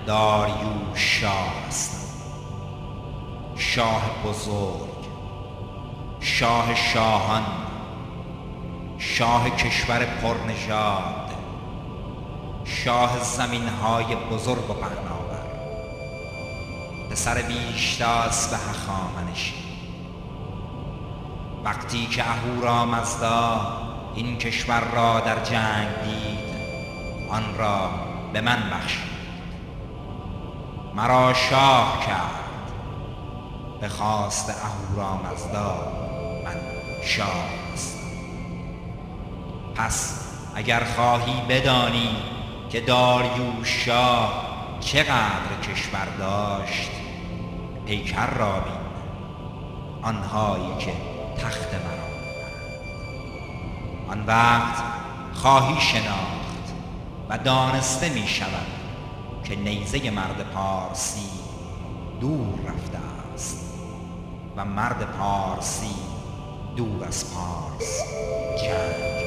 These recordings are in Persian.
داریوش شاه هستم، شاه بزرگ، شاه شاهان، شاه کشور پرنژاد، شاه زمین‌های بزرگ و پهناور، پسر بیشتاس به هخامنشی. وقتی که اهورامزدا این کشور را در جنگ دید، آن را به من بخشید، مرا شاه کرد. به خواست اهورامزدا من شاه هستم. پس اگر خواهی بدانی که داریوش شاه چقدر کشور داشت، پیکر را بین، آنهایی که تخت مرا ببرند. آن وقت خواهی شناخت و دانسته می شود که نیزه مرد پارسی دور رفته است و مرد پارسی دور از پارس جنگ.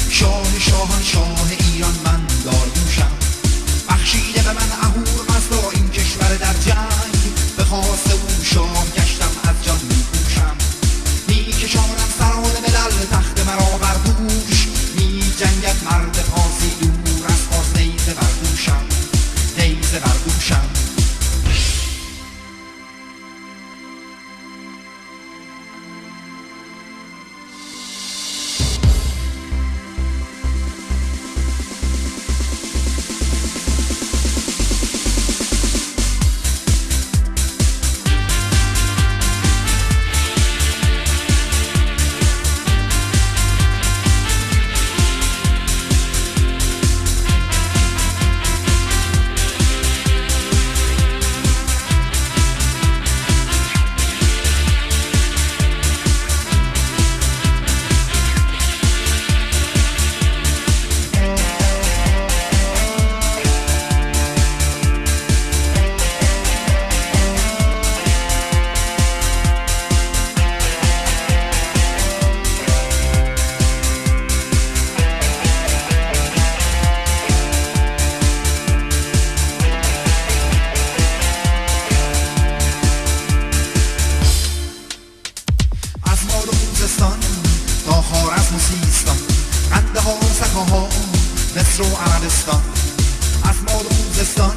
شاه شاهان، شاه ایران، من داریوشم. بخشیده به من اهورامزدا این کشور در جنگ، به خواست او شاه گشتم از جان میکوشم. میکشانم سران ملل تخت مرا بر دوش، می جنگد مرد پارسی دور از پارس. نیزه بردوشم، نیزه بردوشم. تا خوارزم و سیستان، قندهار، سکاها، مصر و عربستان. از ماد و خوزستان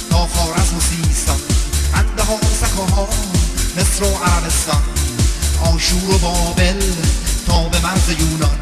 تا خوارزم و سیستان، قندهار، سکاها، مصر و عربستان. آشور و بابل تا به مرز یونان،